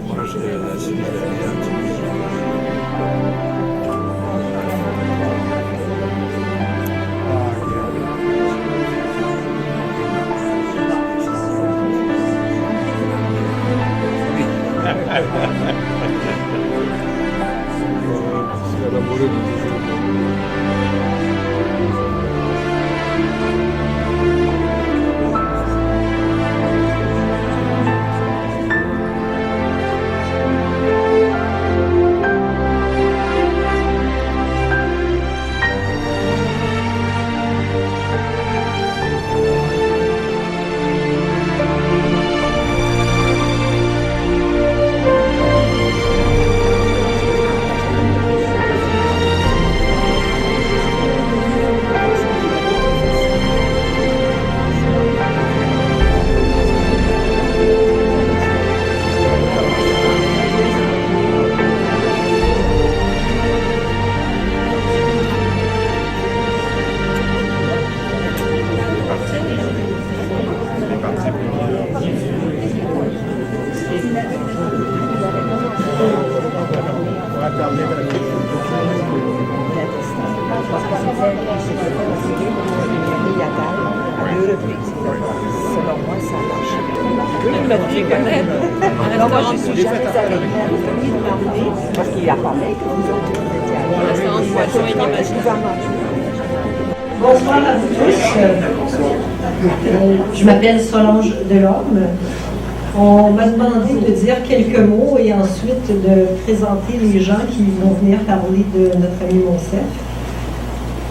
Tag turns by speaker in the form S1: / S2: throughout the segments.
S1: Moi, j'ai la civilisation. C'est l'amoureux du toujours.
S2: Selon moi, ça marche. Oui, il m'a dit connaître. Alors moi, je suis jamais allée demander, parce qu'il y a pas mal que vous autres
S3: Bonsoir à vous tous. Je m'appelle Solange Delorme. On m'a demandé de dire quelques mots et ensuite de présenter les gens qui vont venir parler de notre ami Monsef.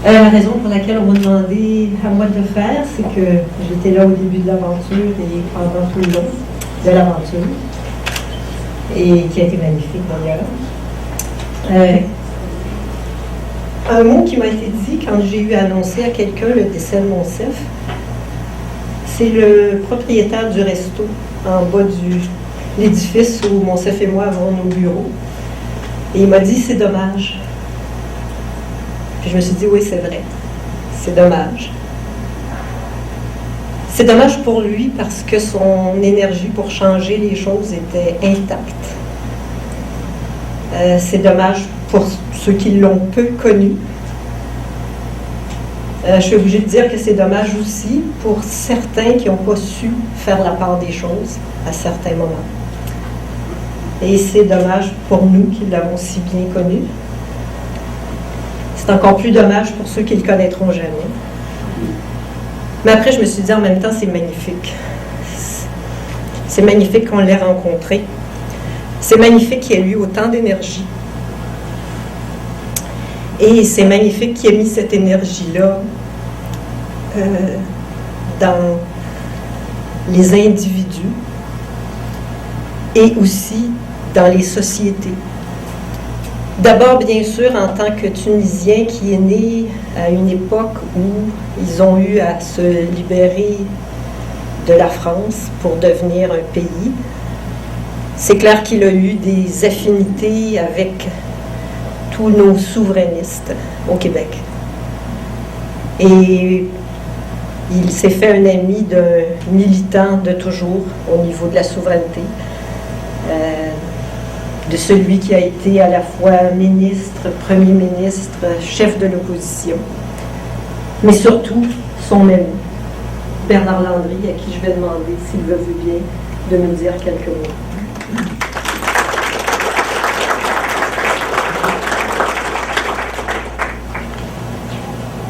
S3: La raison pour laquelle on m'a demandé à moi de le faire, c'est que j'étais là au début de l'aventure et pendant tout le long de l'aventure, et qui a été magnifique d'ailleurs. Un mot qui m'a été dit quand j'ai eu annoncé à quelqu'un le décès de Monsef, c'est le propriétaire du resto en bas de l'édifice où Monsef et moi avons nos bureaux. Et il m'a dit, c'est dommage. Puis je me suis dit, oui, c'est vrai. C'est dommage. C'est dommage pour lui parce que son énergie pour changer les choses était intacte. C'est dommage pour ceux qui l'ont peu connu. Je suis obligée de dire que c'est dommage aussi pour certains qui n'ont pas su faire la part des choses à certains moments. Et c'est dommage pour nous qui l'avons si bien connu. C'est encore plus dommage pour ceux qui ne le connaîtront jamais. Mais après, je me suis dit en même temps, c'est magnifique. C'est magnifique qu'on l'ait rencontré. C'est magnifique qu'il ait eu autant d'énergie. Et c'est magnifique qu'il ait mis cette énergie-là dans les individus et aussi dans les sociétés. D'abord, bien sûr, en tant que Tunisien qui est né à une époque où ils ont eu à se libérer de la France pour devenir un pays, c'est clair qu'il a eu des affinités avec tous nos souverainistes au Québec. Et il s'est fait un ami d'un militant de toujours au niveau de la souveraineté, de celui qui a été à la fois ministre, premier ministre, chef de l'opposition, mais surtout son ami, Bernard Landry, à qui je vais demander, s'il veut bien, de me dire quelques mots.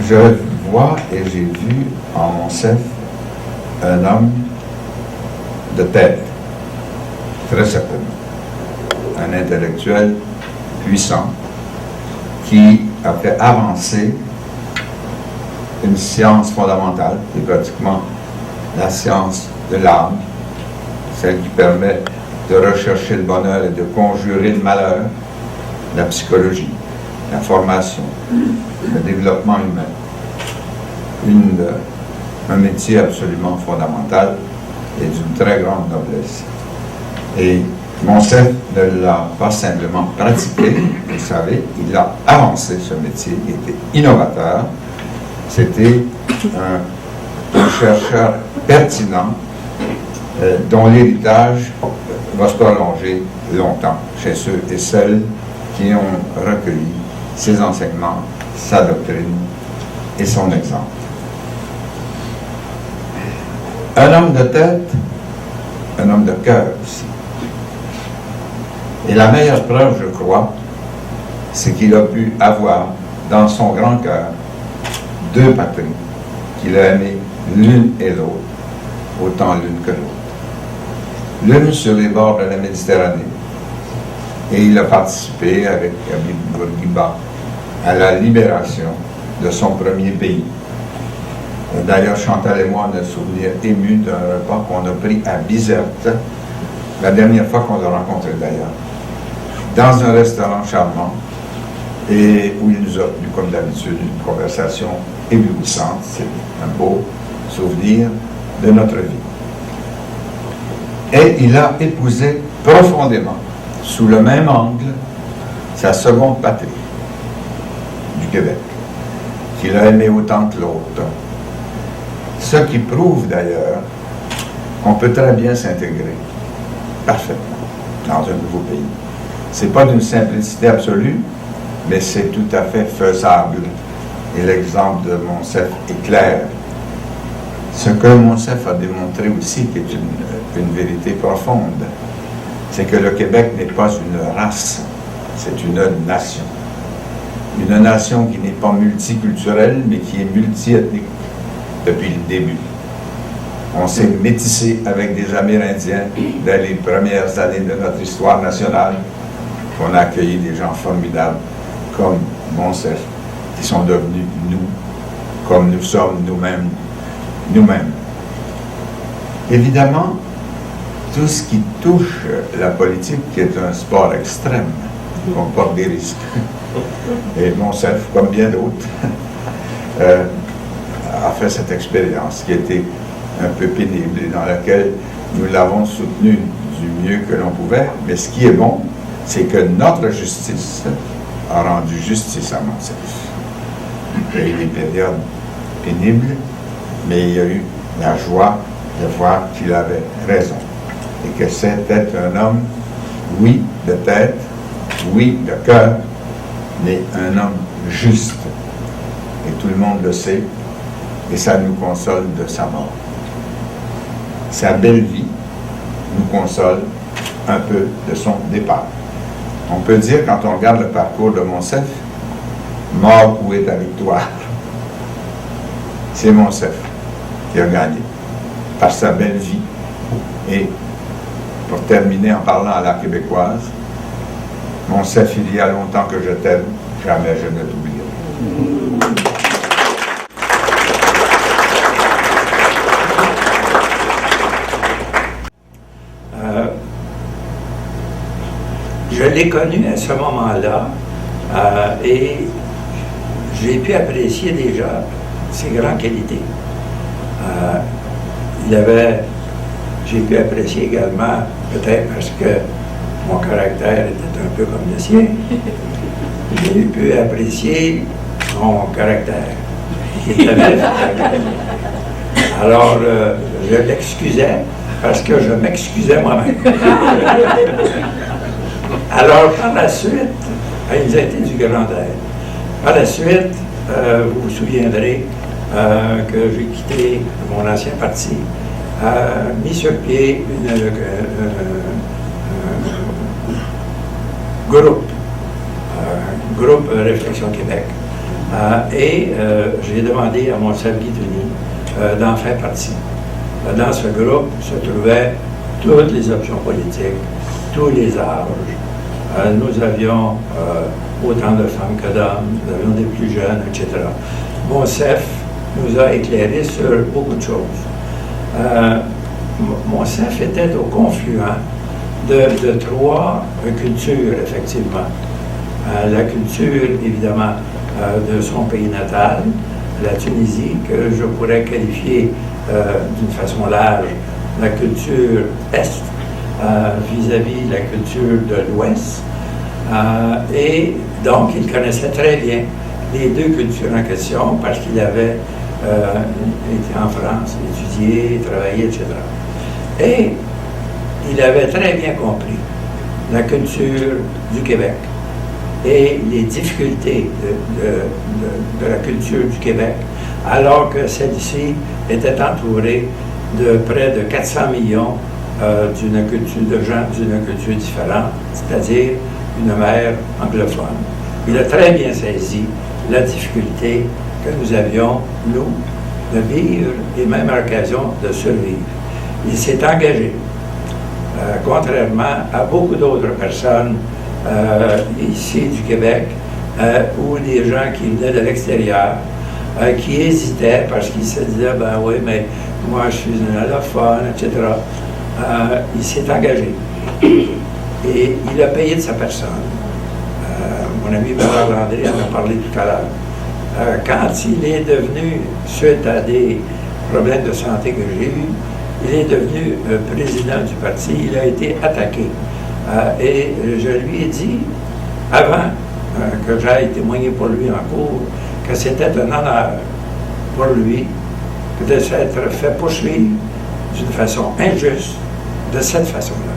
S4: je vois et j'ai vu en Monsef un homme de tête, très certainement, un intellectuel puissant qui a fait avancer une science fondamentale, qui est pratiquement la science de l'âme, celle qui permet de rechercher le bonheur et de conjurer le malheur, la psychologie, la formation, le développement humain. Un métier absolument fondamental et d'une très grande noblesse. Et Monsef ne l'a pas simplement pratiqué, vous savez, il a avancé ce métier, il était innovateur, c'était un chercheur pertinent dont l'héritage va se prolonger longtemps chez ceux et celles qui ont recueilli ses enseignements, sa doctrine et son exemple. Un homme de tête, un homme de cœur aussi. Et la meilleure preuve, je crois, c'est qu'il a pu avoir dans son grand cœur deux patries qu'il a aimées l'une et l'autre, autant l'une que l'autre. L'une sur les bords de la Méditerranée, et il a participé avec Habib Bourguiba à la libération de son premier pays. D'ailleurs, Chantal et moi, on a souvenir ému d'un repas qu'on a pris à Bizerte, la dernière fois qu'on l'a rencontré d'ailleurs, dans un restaurant charmant, et où il nous a tenu, comme d'habitude, une conversation éblouissante. C'est un beau souvenir de notre vie. Et il a épousé profondément, sous le même angle, sa seconde patrie, du Québec, qu'il a aimé autant que l'autre. Ce qui prouve d'ailleurs qu'on peut très bien s'intégrer parfaitement dans un nouveau pays. Ce n'est pas d'une simplicité absolue, mais c'est tout à fait faisable. Et l'exemple de Monsef est clair. Ce que Monsef a démontré aussi, qui est une vérité profonde, c'est que le Québec n'est pas une race, c'est une nation. Une nation qui n'est pas multiculturelle, mais qui est multiethnique depuis le début. On s'est métissé avec des Amérindiens dès les premières années de notre histoire nationale. On a accueilli des gens formidables comme Monsef, qui sont devenus nous, comme nous sommes nous-mêmes. Évidemment, tout ce qui touche la politique, qui est un sport extrême, comporte des risques. Et Monsef, comme bien d'autres, a fait cette expérience qui était un peu pénible et dans laquelle nous l'avons soutenu du mieux que l'on pouvait. Mais ce qui est bon, c'est que notre justice a rendu justice à Monsef. Il y a eu des périodes pénibles, mais il y a eu la joie de voir qu'il avait raison et que c'était un homme, oui, de tête, oui, de cœur, mais un homme juste. Et tout le monde le sait, et ça nous console de sa mort. Sa belle vie nous console un peu de son départ. On peut dire, quand on regarde le parcours de Monsef, mort où est ta victoire? C'est Monsef qui a gagné par sa belle vie. Et pour terminer en parlant à la québécoise, Monsef, il y a longtemps que je t'aime, jamais je ne t'oublierai.
S5: Je l'ai connu à ce moment-là et j'ai pu apprécier déjà ses grandes qualités. J'ai pu apprécier également, peut-être parce que mon caractère était un peu comme le sien, j'ai pu apprécier son caractère, qui était vif. Alors, je l'excusais parce que je m'excusais moi-même. Alors, par la suite, il nous a été du grand aide. Par la suite, vous vous souviendrez que j'ai quitté mon ancien parti, mis sur pied un groupe Réflexion Québec, J'ai demandé à Monsef Guitouni d'en faire partie. Dans ce groupe se trouvaient toutes les options politiques, tous les âges. Nous avions autant de femmes que d'hommes, nous avions des plus jeunes, etc. Monsef nous a éclairé sur beaucoup de choses. Monsef était au confluent de trois cultures, effectivement. La culture, évidemment, de son pays natal, la Tunisie, que je pourrais qualifier d'une façon large, la culture Est vis-à-vis la culture de l'Ouest. Et donc, il connaissait très bien les deux cultures en question parce qu'il avait été en France, étudié, travaillé, etc. Et il avait très bien compris la culture du Québec et les difficultés de la culture du Québec, alors que celle-ci était entourée de près de 400 millions d'une culture de gens d'une culture différente, c'est-à-dire une mère anglophone. Il a très bien saisi la difficulté que nous avions, nous, de vivre et même à l'occasion de survivre. Il s'est engagé, contrairement à beaucoup d'autres personnes ici du Québec, ou des gens qui venaient de l'extérieur, qui hésitaient parce qu'ils se disaient, ben oui, mais moi je suis un allophone, etc. Il s'est engagé et il a payé de sa personne. Mon ami Bernard Landry en a parlé tout à l'heure. Quand il est devenu, suite à des problèmes de santé que j'ai eus, il est devenu président du parti, il a été attaqué. Et je lui ai dit, avant que j'aille témoigner pour lui en cours, que c'était un honneur pour lui de s'être fait poursuivre d'une façon injuste, de cette façon-là.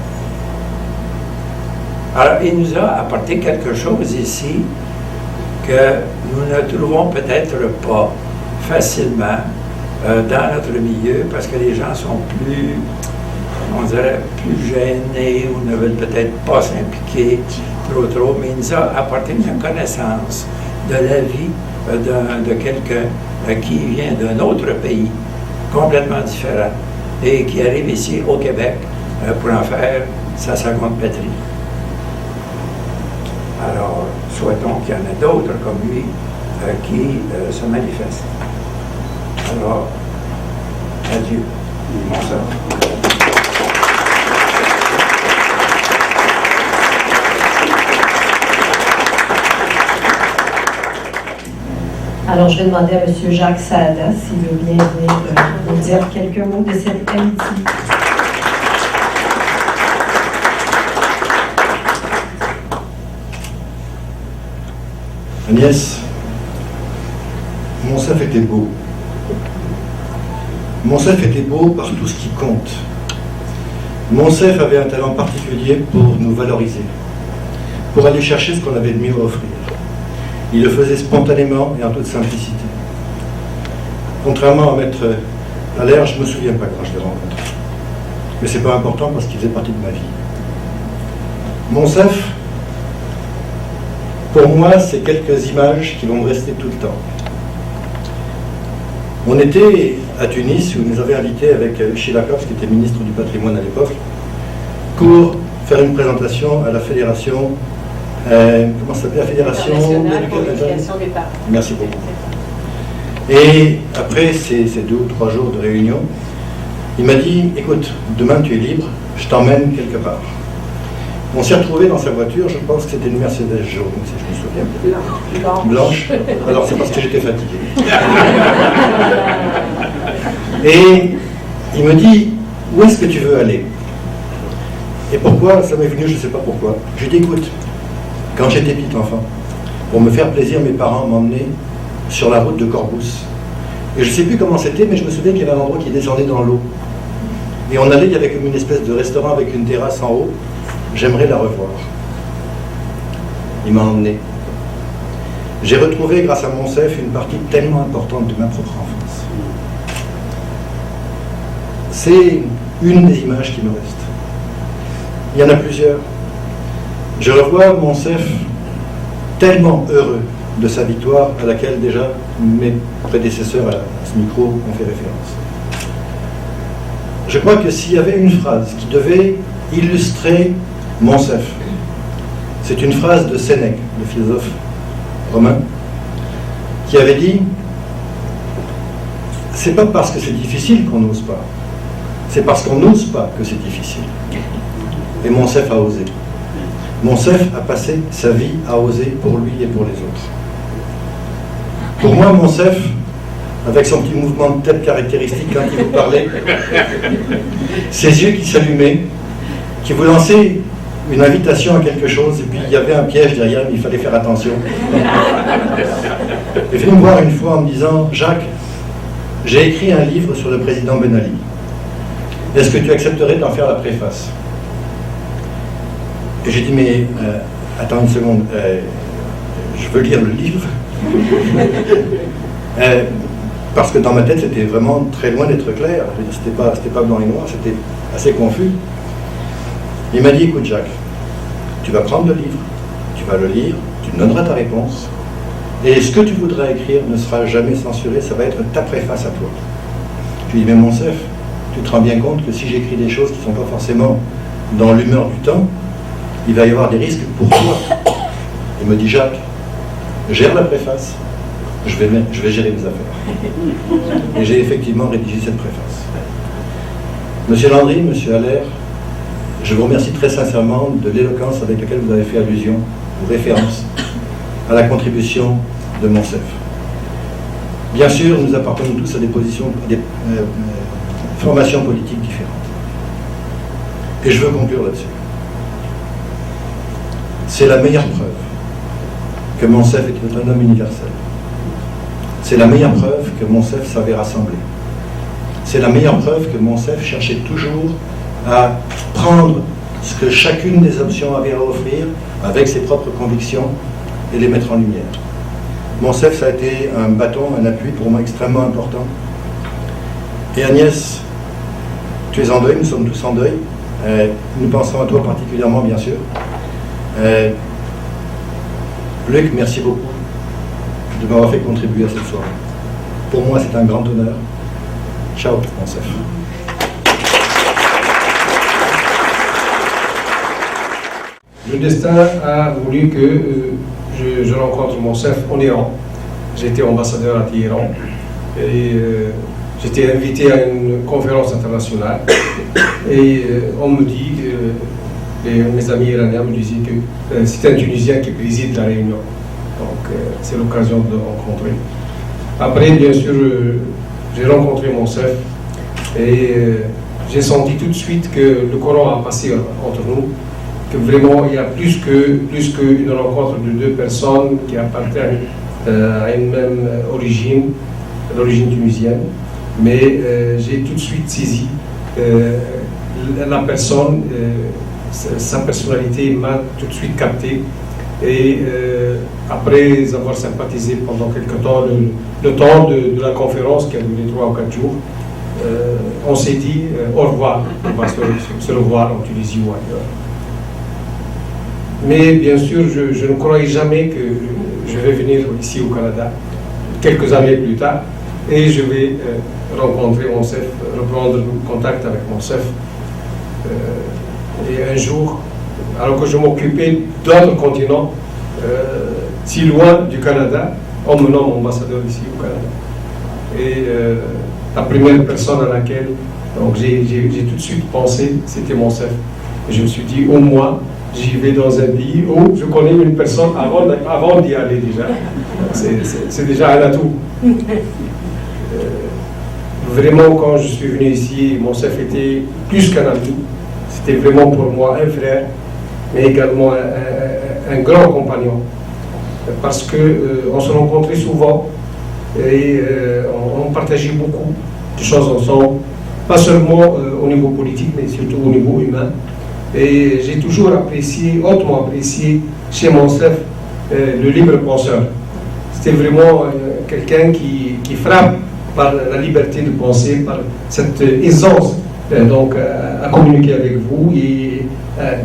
S5: Alors, il nous a apporté quelque chose ici que nous ne trouvons peut-être pas facilement dans notre milieu, parce que les gens sont plus, on dirait, plus gênés ou ne veulent peut-être pas s'impliquer trop, mais il nous a apporté une connaissance de la vie de quelqu'un qui vient d'un autre pays complètement différent et qui arrive ici au Québec pour en faire sa seconde patrie. Alors, souhaitons qu'il y en ait d'autres comme lui qui se manifestent. Alors, adieu, mon sœur.
S3: Alors, je vais demander à M. Jacques Saada s'il veut bien venir nous dire quelques mots de cette amitié.
S6: Agnès, Monsef était beau. Monsef était beau par tout ce qui compte. Monsef avait un talent particulier pour nous valoriser, pour aller chercher ce qu'on avait de mieux à offrir. Il le faisait spontanément et en toute simplicité. Contrairement à Maître Allaire, je ne me souviens pas quand je l'ai rencontré. Mais ce n'est pas important parce qu'il faisait partie de ma vie. Monsef, pour moi, c'est quelques images qui vont me rester tout le temps. On était à Tunis, où ils nous avaient invités avec Sheila Kloff, qui était ministre du patrimoine à l'époque, pour faire une présentation à la fédération, comment ça s'appelle, la fédération
S2: d'éducation des parents.
S6: Merci beaucoup. Et après ces 2 ou 3 jours de réunion, il m'a dit, écoute, demain tu es libre, je t'emmène quelque part. On s'est retrouvés dans sa voiture, je pense que c'était une Mercedes jaune, si je me souviens. Blanche. Alors c'est parce que j'étais fatigué. Et il me dit, où est-ce que tu veux aller? Et pourquoi? Ça m'est venu, je ne sais pas pourquoi. Je lui ai dit, écoute, quand j'étais petit enfant, pour me faire plaisir, mes parents m'emmenaient sur la route de Corbousse. Et je ne sais plus comment c'était, mais je me souviens qu'il y avait un endroit qui descendait dans l'eau. Et on allait, il y avait comme une espèce de restaurant avec une terrasse en haut. J'aimerais la revoir. Il m'a emmené. J'ai retrouvé, grâce à Monsef, une partie tellement importante de ma propre enfance. C'est une des images qui me reste. Il y en a plusieurs. Je revois Monsef tellement heureux de sa victoire à laquelle déjà mes prédécesseurs à ce micro ont fait référence. Je crois que s'il y avait une phrase qui devait illustrer Monsef, c'est une phrase de Sénèque, le philosophe romain, qui avait dit « C'est pas parce que c'est difficile qu'on n'ose pas, c'est parce qu'on n'ose pas que c'est difficile. » Et Monsef a osé. Monsef a passé sa vie à oser pour lui et pour les autres. Pour moi, Monsef, avec son petit mouvement de tête caractéristique quand il vous parlait, ses yeux qui s'allumaient, qui vous lançaient une invitation à quelque chose, et puis il y avait un piège derrière, mais il fallait faire attention. Il est venu me voir une fois en me disant « Jacques, j'ai écrit un livre sur le président Ben Ali. Est-ce que tu accepterais d'en faire la préface ?» Et j'ai dit « Mais attends une seconde, je veux lire le livre. » Parce que dans ma tête, c'était vraiment très loin d'être clair. C'était pas blanc et noir, c'était assez confus. Il m'a dit, écoute Jacques, tu vas prendre le livre, tu vas le lire, tu me donneras ta réponse, et ce que tu voudras écrire ne sera jamais censuré, ça va être ta préface à toi. Je lui ai dit, mais Monsef, tu te rends bien compte que si j'écris des choses qui ne sont pas forcément dans l'humeur du temps, il va y avoir des risques pour toi. Il me dit, Jacques, gère la préface, je vais gérer mes affaires. Et j'ai effectivement rédigé cette préface. Monsieur Landry, Monsieur Allaire, je vous remercie très sincèrement de l'éloquence avec laquelle vous avez fait allusion ou référence à la contribution de Monsef. Bien sûr, nous appartenons tous à des positions, à des formations politiques différentes. Et je veux conclure là-dessus. C'est la meilleure preuve que Monsef était un homme universel. C'est la meilleure preuve que Monsef savait rassembler. C'est la meilleure preuve que Monsef cherchait toujours à prendre ce que chacune des options avait à offrir avec ses propres convictions et les mettre en lumière. Monsef, ça a été un bâton, un appui pour moi extrêmement important. Et Agnès, tu es en deuil, nous sommes tous en deuil. Nous pensons à toi particulièrement, bien sûr. Luc, merci beaucoup de m'avoir fait contribuer à cette soirée. Pour moi, c'est un grand honneur. Ciao, Monsef.
S1: Le destin a voulu que je rencontre Monsef en Iran. J'étais ambassadeur à Téhéran et j'étais invité à une conférence internationale. Et on me dit, mes amis iraniens me disaient que c'est un Tunisien qui préside la réunion. Donc c'est l'occasion de le rencontrer. Après, bien sûr, j'ai rencontré Monsef et j'ai senti tout de suite que le Coran a passé entre nous, que vraiment il y a plus qu'une rencontre de deux personnes qui appartiennent à une même origine, l'origine tunisienne. Mais j'ai tout de suite saisi la personne, sa personnalité m'a tout de suite capté. Et après avoir sympathisé pendant quelque temps, le temps de la conférence qui a duré 3 ou 4 jours, on s'est dit au revoir, on va se revoir en Tunisie ou ailleurs. Mais bien sûr, je ne croyais jamais que je vais venir ici au Canada, quelques années plus tard, et je vais rencontrer Monsef, reprendre contact avec Monsef. Et un jour, alors que je m'occupais d'autres continents, si loin du Canada, on me nomme ambassadeur ici au Canada. Et la première personne à laquelle j'ai tout de suite pensé, c'était Monsef. Et je me suis dit, au moins, j'y vais dans un pays où je connais une personne avant d'y aller déjà. C'est déjà un atout. Vraiment, quand je suis venu ici, Monsef était plus qu'un ami. C'était vraiment pour moi un frère, mais également un grand compagnon. Parce qu'on se rencontrait souvent et on partageait beaucoup de choses ensemble, pas seulement au niveau politique, mais surtout au niveau humain. Et j'ai toujours apprécié, hautement apprécié chez Monsef le libre penseur. C'était vraiment quelqu'un qui frappe par la liberté de penser, par cette aisance donc, à communiquer avec vous et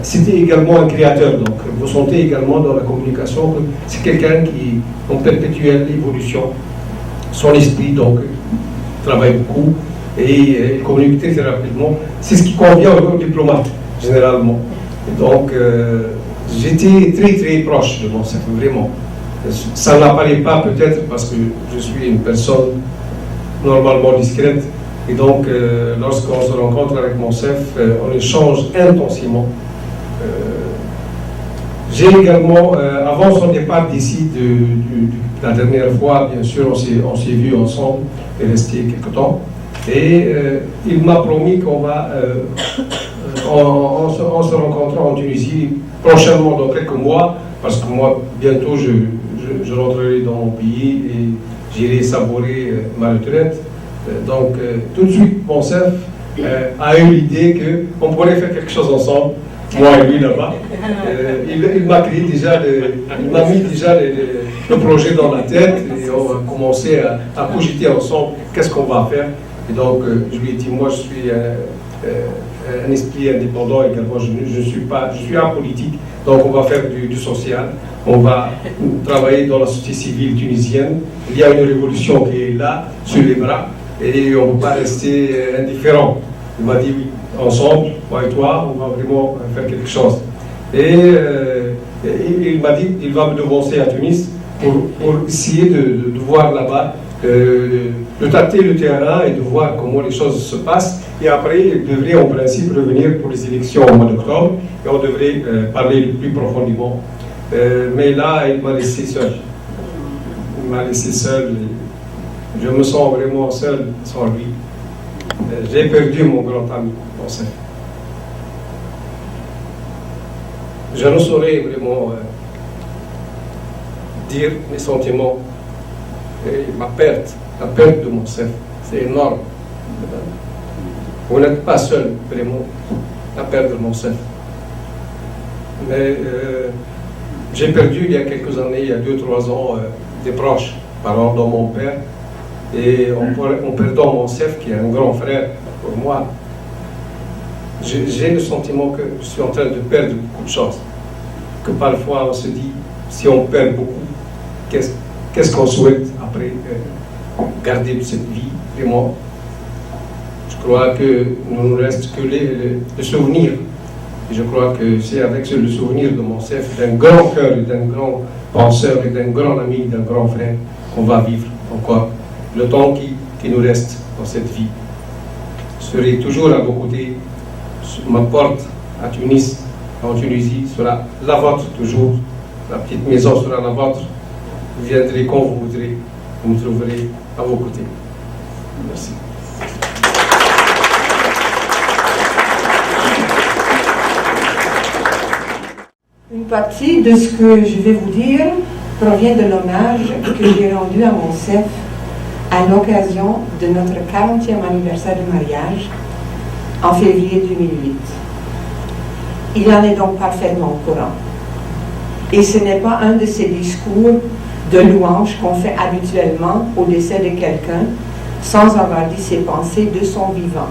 S1: c'était également un créateur. Donc, vous sentez également dans la communication que c'est quelqu'un qui est en perpétuelle évolution. Son esprit, donc, travaille beaucoup et il communique très rapidement. C'est ce qui convient aux diplomates, généralement. Et donc, j'étais très proche de Monsef, vraiment. Ça n'apparaît pas peut-être parce que je suis une personne normalement discrète. Et donc, lorsqu'on se rencontre avec Monsef, on échange intensément. J'ai également, avant son départ d'ici, la dernière fois, bien sûr, on s'est vus ensemble et resté quelque temps. Et il m'a promis qu'on va, on se rencontrera en Tunisie prochainement, dans quelques mois, parce que moi, bientôt, je rentrerai dans mon pays et j'irai savourer ma retraite. Donc, tout de suite, Monsef a eu l'idée qu'on pourrait faire quelque chose ensemble, moi et lui là-bas. Il m'a créé déjà, il m'a mis déjà le projet dans la tête et on va commencer à cogiter ensemble qu'est-ce qu'on va faire. Et donc, je lui ai dit, moi, je suis un esprit indépendant également, je suis apolitique, donc on va faire du social. On va travailler dans la société civile tunisienne. Il y a une révolution qui est là, sur les bras. Et on ne peut pas rester indifférent. Il m'a dit oui, ensemble, moi et toi, on va vraiment faire quelque chose. Et il m'a dit qu'il va me devancer à Tunis pour essayer de voir là-bas, de tâter le terrain et de voir comment les choses se passent. Et après, il devrait en principe revenir pour les élections au mois d'octobre et on devrait parler plus profondément. Mais là, il m'a laissé seul. Il m'a laissé seul. Je me sens vraiment seul sans lui. J'ai perdu mon grand ami, Monsef. Je ne saurais vraiment dire mes sentiments. Et la perte de Monsef, c'est énorme. Vous n'êtes pas seul, vraiment, la perte de Monsef. Mais j'ai perdu il y a quelques années, il y a 2-3 ans, des proches, parents de mon père. Et en perdant Monsef, qui est un grand frère pour moi, j'ai le sentiment que je suis en train de perdre beaucoup de choses. Que parfois on se dit, si on perd beaucoup, qu'est-ce qu'on souhaite après garder de cette vie, vraiment. Je crois que ne nous reste que le souvenir. Et je crois que c'est avec le souvenir de Monsef, d'un grand cœur, d'un grand penseur, et d'un grand ami, d'un grand frère, qu'on va vivre encore le temps qui nous reste dans cette vie. Je serai toujours à vos côtés. Ma porte à Tunis, en Tunisie, sera la vôtre toujours. La petite maison sera la vôtre. Vous viendrez quand vous voudrez. Vous me trouverez à vos côtés. Merci.
S2: Une partie de ce que je vais vous dire provient de l'hommage que j'ai rendu à Monsef à l'occasion de notre 40e anniversaire de mariage en février 2008. Il en est donc parfaitement au courant. Et ce n'est pas un de ces discours de louange qu'on fait habituellement au décès de quelqu'un sans avoir dit ses pensées de son vivant.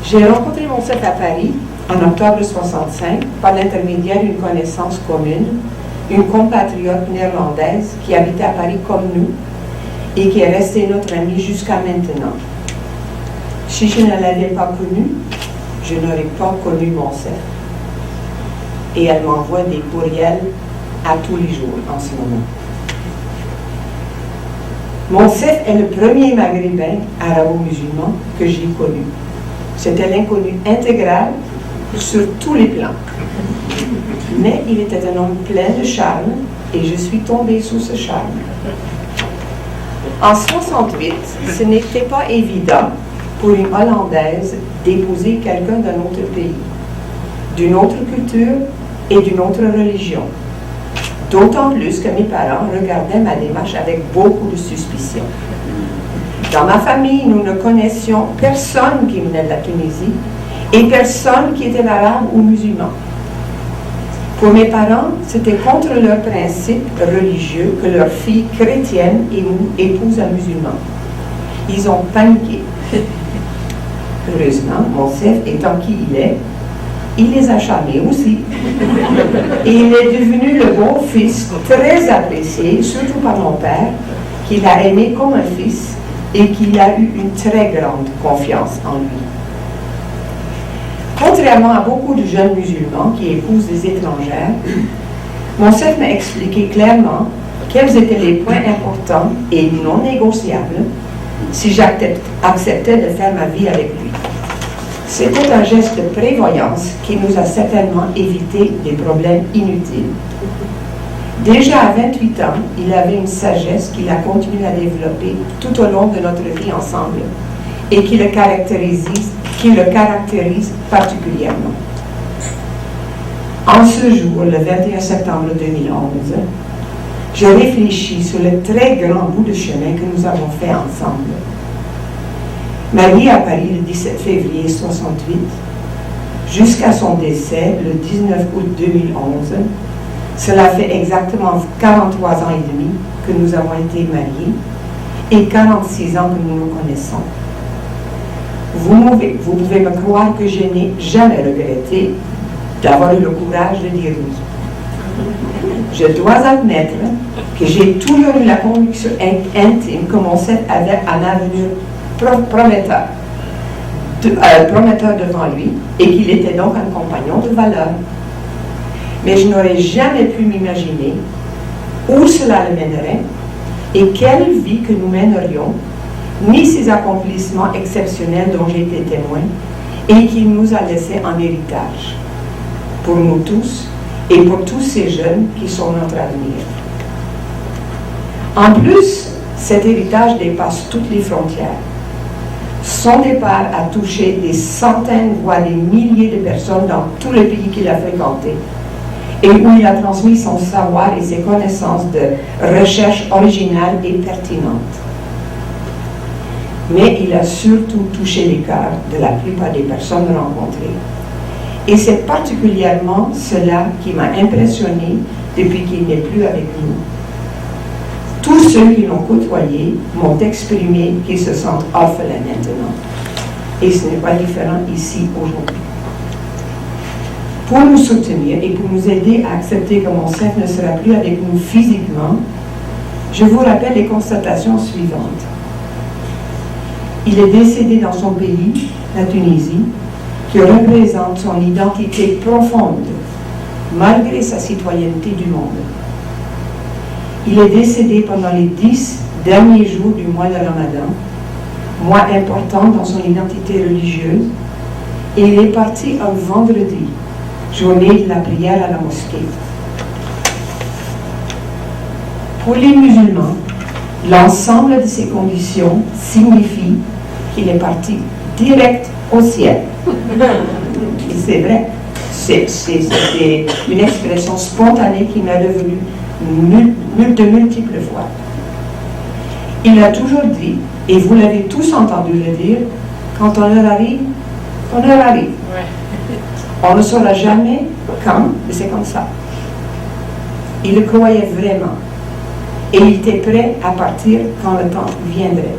S2: J'ai rencontré Monsef à Paris en octobre 65 par l'intermédiaire d'une connaissance commune, une compatriote néerlandaise qui habitait à Paris comme nous et qui est restée notre amie jusqu'à maintenant. Si je ne l'avais pas connue, je n'aurais pas connu Monsef. Et elle m'envoie des courriels à tous les jours en ce moment. Monsef est le premier maghrébin arabo-musulman que j'ai connu. C'était l'inconnu intégral sur tous les plans. Mais il était un homme plein de charme et je suis tombée sous ce charme. En 68, ce n'était pas évident pour une Hollandaise d'épouser quelqu'un d'un autre pays, d'une autre culture et d'une autre religion. D'autant plus que mes parents regardaient ma démarche avec beaucoup de suspicion. Dans ma famille, nous ne connaissions personne qui venait de la Tunisie et personne qui était arabe ou musulman. Pour mes parents, c'était contre leurs principes religieux que leur fille chrétienne épouse un musulman. Ils ont paniqué. Heureusement, mon chef étant qui il est, il les a charmés aussi. Et il est devenu le bon fils, très apprécié, surtout par mon père, qu'il a aimé comme un fils et qu'il a eu une très grande confiance en lui. Contrairement à beaucoup de jeunes musulmans qui épousent des étrangères, mon chef m'a expliqué clairement quels étaient les points importants et non négociables si j'acceptais de faire ma vie avec lui. C'était un geste de prévoyance qui nous a certainement évité des problèmes inutiles. Déjà à 28 ans, il avait une sagesse qu'il a continué à développer tout au long de notre vie ensemble et qui le caractérise particulièrement. En ce jour, le 21 septembre 2011, je réfléchis sur le très grand bout de chemin que nous avons fait ensemble. Marié à Paris le 17 février 1968, jusqu'à son décès le 19 août 2011, cela fait exactement 43 ans et demi que nous avons été mariés et 46 ans que nous nous connaissons. Vous pouvez me croire que je n'ai jamais regretté d'avoir eu le courage de dire oui. Je dois admettre que j'ai toujours eu la conviction intime que mon chef avait un avenir prometteur devant lui et qu'il était donc un compagnon de valeur. Mais je n'aurais jamais pu m'imaginer où cela le mènerait et quelle vie que nous mènerions, ni ses accomplissements exceptionnels dont j'ai été témoin et qu'il nous a laissés en héritage, pour nous tous et pour tous ces jeunes qui sont notre avenir. En plus, cet héritage dépasse toutes les frontières. Son départ a touché des centaines, voire des milliers de personnes dans tous les pays qu'il a fréquentés et où il a transmis son savoir et ses connaissances de recherche originale et pertinente. Mais il a surtout touché les cœurs de la plupart des personnes rencontrées. Et c'est particulièrement cela qui m'a impressionné depuis qu'il n'est plus avec nous. Tous ceux qui l'ont côtoyé m'ont exprimé qu'ils se sentent orphelins maintenant. Et ce n'est pas différent ici aujourd'hui. Pour nous soutenir et pour nous aider à accepter que mon chef ne sera plus avec nous physiquement, je vous rappelle les constatations suivantes. Il est décédé dans son pays, la Tunisie, qui représente son identité profonde, malgré sa citoyenneté du monde. Il est décédé pendant les 10 derniers jours du mois de Ramadan, mois important dans son identité religieuse, et il est parti un vendredi, journée de la prière à la mosquée. Pour les musulmans, l'ensemble de ces conditions signifie qu'il est parti direct au ciel. Et c'est vrai, c'est une expression spontanée qui m'est revenue de multiples fois. Il a toujours dit, et vous l'avez tous entendu le dire, quand ton heure arrive, ton heure arrive. On ne saura jamais quand, mais c'est comme ça. Il le croyait vraiment. Et il était prêt à partir quand le temps viendrait.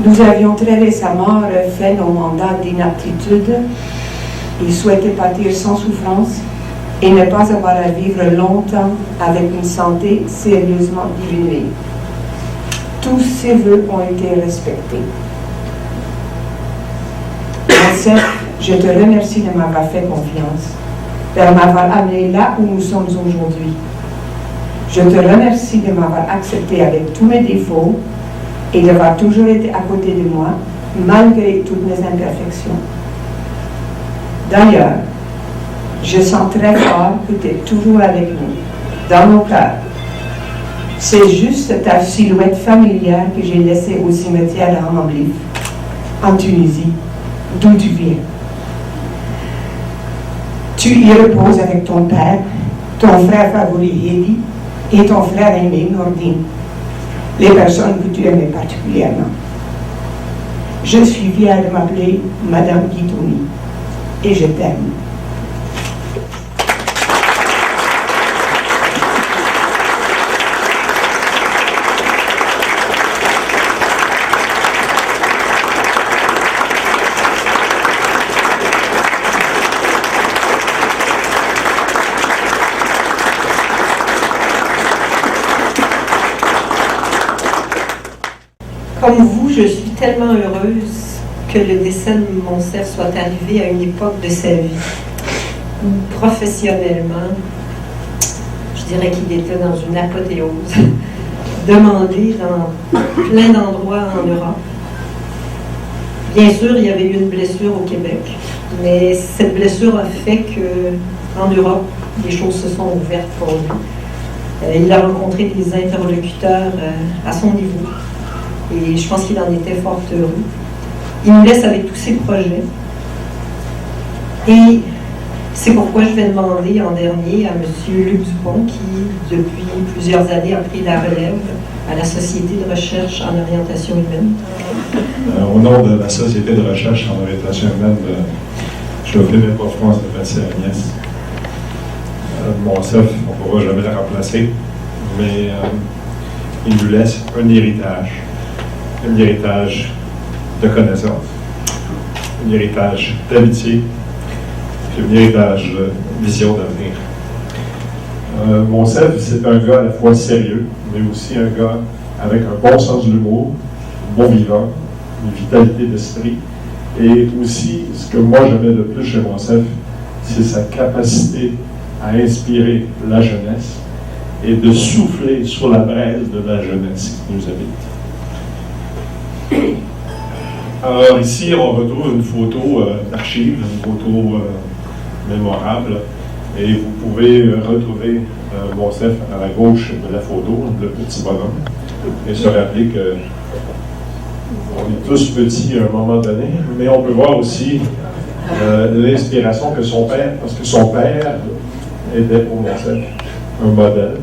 S2: Nous avions très récemment refait nos mandats d'inaptitude. Il souhaitait partir sans souffrance et ne pas avoir à vivre longtemps avec une santé sérieusement diminuée. Tous ses vœux ont été respectés. Mon chef, je te remercie de m'avoir fait confiance, de m'avoir amené là où nous sommes aujourd'hui. Je te remercie de m'avoir accepté avec tous mes défauts et d'avoir toujours été à côté de moi, malgré toutes mes imperfections. D'ailleurs, je sens très fort que tu es toujours avec nous, dans nos cœurs. C'est juste ta silhouette familière que j'ai laissée au cimetière de Hamamlif, en Tunisie, d'où tu viens. Tu y reposes avec ton père, ton frère favori Hedi et ton frère aimé Nordine, les personnes que tu aimais particulièrement. Je suis fière de m'appeler Madame Guitouni et je t'aime.
S3: Comme vous, je suis tellement heureuse que le décès de Monsef soit arrivé à une époque de sa vie où, professionnellement, je dirais qu'il était dans une apothéose, demandé dans plein d'endroits en Europe. Bien sûr, il y avait eu une blessure au Québec, mais cette blessure a fait qu'en Europe, les choses se sont ouvertes pour lui. Il a rencontré des interlocuteurs à son niveau et je pense qu'il en était fort heureux. Il nous laisse avec tous ses projets et c'est pourquoi je vais demander en dernier à M. Luc Dupont, qui depuis plusieurs années a pris la relève à la Société de recherche en orientation humaine.
S7: Au nom de la Société de recherche en orientation humaine, je offre mes confidences de passer à Agnès. Monsef, on ne pourra jamais la remplacer, mais il nous laisse un héritage de connaissances, un héritage d'amitié, puis un héritage de vision d'avenir. Monsef, c'est un gars à la fois sérieux, mais aussi un gars avec un bon sens de l'humour, un bon vivant, une vitalité d'esprit, et aussi, ce que moi j'aimais le plus chez Monsef, c'est sa capacité à inspirer la jeunesse et de souffler sur la braise de la jeunesse qui nous habite. Alors ici, on retrouve une photo d'archive, une photo mémorable, et vous pouvez retrouver Monsef à la gauche de la photo, le petit bonhomme, et se rappeler que on est tous petits à un moment donné, mais on peut voir aussi l'inspiration que son père, parce que son père était pour Monsef un modèle.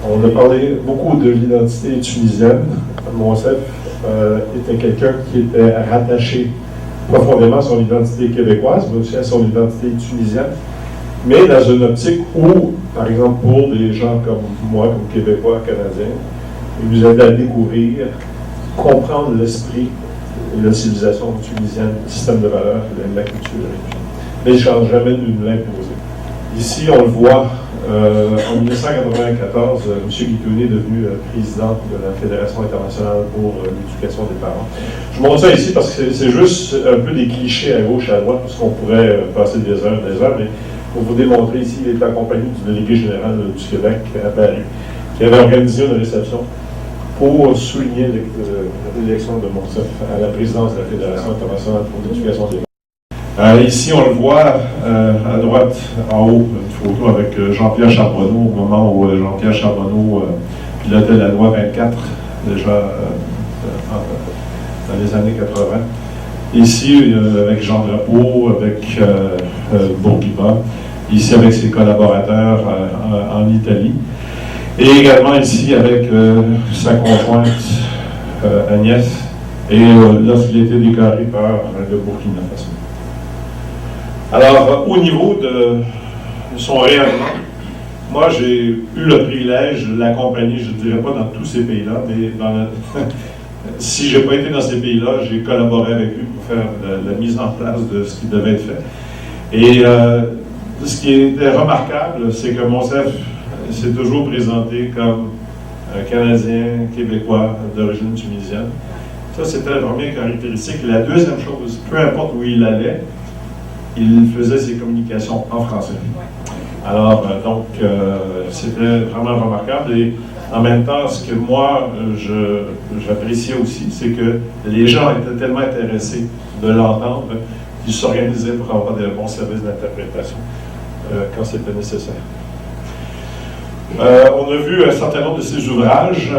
S7: On a parlé beaucoup de l'identité tunisienne. Monsef était quelqu'un qui était rattaché profondément à son identité québécoise, mais aussi à son identité tunisienne, mais dans une optique où, par exemple, pour des gens comme moi, comme Québécois, Canadiens, il nous aidait à découvrir, comprendre l'esprit et la civilisation tunisienne, le système de valeurs, la culture, mais il ne change jamais de nous l'imposer. Ici, on le voit, en 1994, M. Guitouni est devenu président de la Fédération internationale pour l'éducation des parents. Je montre ça ici parce que c'est juste un peu des clichés à gauche et à droite, parce qu'on pourrait passer des heures, mais pour vous démontrer ici, il est accompagné du délégué général du Québec à Paris, qui avait organisé une réception pour souligner l'élection de Monsef à la présidence de la Fédération internationale pour l'éducation des parents. Ici, on le voit à droite, en haut, une photo avec Jean-Pierre Charbonneau, au moment où Jean-Pierre Charbonneau pilotait la loi 24, déjà dans les années 80. Ici, avec Jean Drapeau, avec Bourguiba, ici avec ses collaborateurs en Italie, et également ici avec sa conjointe Agnès, et lorsqu'il était décoré par le Burkina Faso. Alors, au niveau de son rayonnement, moi j'ai eu le privilège de l'accompagner, je ne dirais pas dans tous ces pays-là, mais si je n'ai pas été dans ces pays-là, j'ai collaboré avec lui pour faire la mise en place de ce qui devait être fait. Et ce qui était remarquable, c'est que Monsef s'est toujours présenté comme un Canadien, Québécois, d'origine tunisienne. Ça, c'était la première caractéristique. La deuxième chose, peu importe où il allait, il faisait ses communications en français. Alors, donc, c'était vraiment remarquable. Et en même temps, ce que moi, j'appréciais aussi, c'est que les gens étaient tellement intéressés de l'entendre qu'ils s'organisaient pour avoir des bons services d'interprétation quand c'était nécessaire. On a vu un certain nombre de ses ouvrages,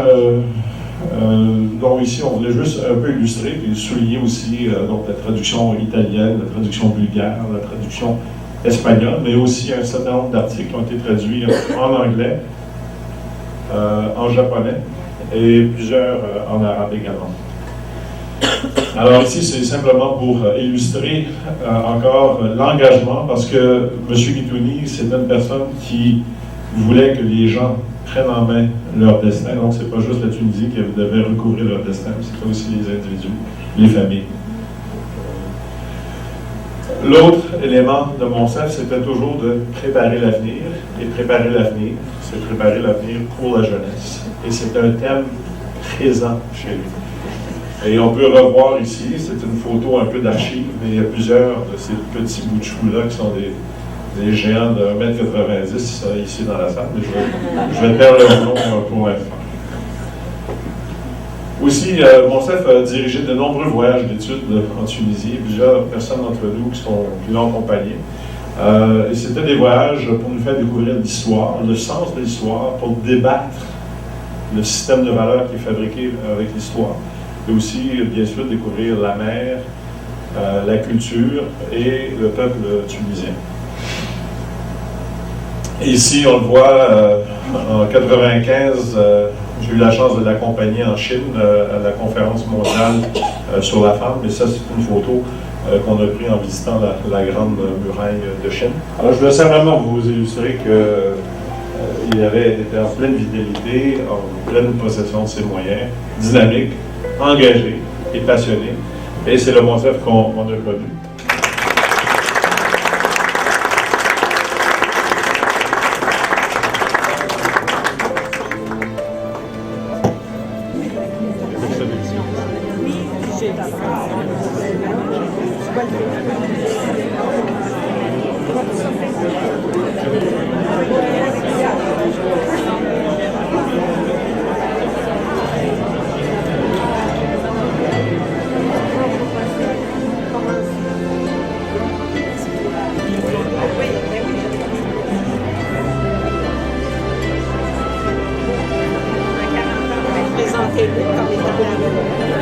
S7: dont ici on voulait juste un peu illustrer et souligner aussi donc la traduction italienne, la traduction bulgare, la traduction espagnole, mais aussi un certain nombre d'articles qui ont été traduits en anglais, en japonais et plusieurs en arabe également. Alors ici, c'est simplement pour illustrer encore l'engagement, parce que M. Guitouni, c'est une personne qui voulait que les gens prennent en main leur destin. Donc, c'est pas juste la Tunisie qui devait recouvrir leur destin, c'est aussi les individus, les familles. L'autre élément de Monsef, c'était toujours de préparer l'avenir. Et préparer l'avenir, c'est préparer l'avenir pour la jeunesse. Et c'est un thème présent chez lui. Et on peut revoir ici, c'est une photo un peu d'archive, mais il y a plusieurs de ces petits bouts de chou-là qui sont des géants de 1,90 m ici dans la salle, mais je vais taire le nom pour l'instant. Aussi, Monsef a dirigé de nombreux voyages d'études en Tunisie, plusieurs personnes d'entre nous qui l'ont accompagné. Et c'était des voyages pour nous faire découvrir l'histoire, le sens de l'histoire, pour débattre le système de valeurs qui est fabriqué avec l'histoire. Et aussi, bien sûr, découvrir la mer, la culture et le peuple tunisien. Et ici, on le voit, en 1995, j'ai eu la chance de l'accompagner en Chine à la conférence mondiale sur la femme. Et ça, c'est une photo qu'on a prise en visitant la grande muraille de Chine. Alors, je voulais simplement vous illustrer qu'il était en pleine vitalité, en pleine possession de ses moyens, dynamique, engagé et passionné. Et c'est le Monsef qu'on a connu.
S2: Présenter comme établi.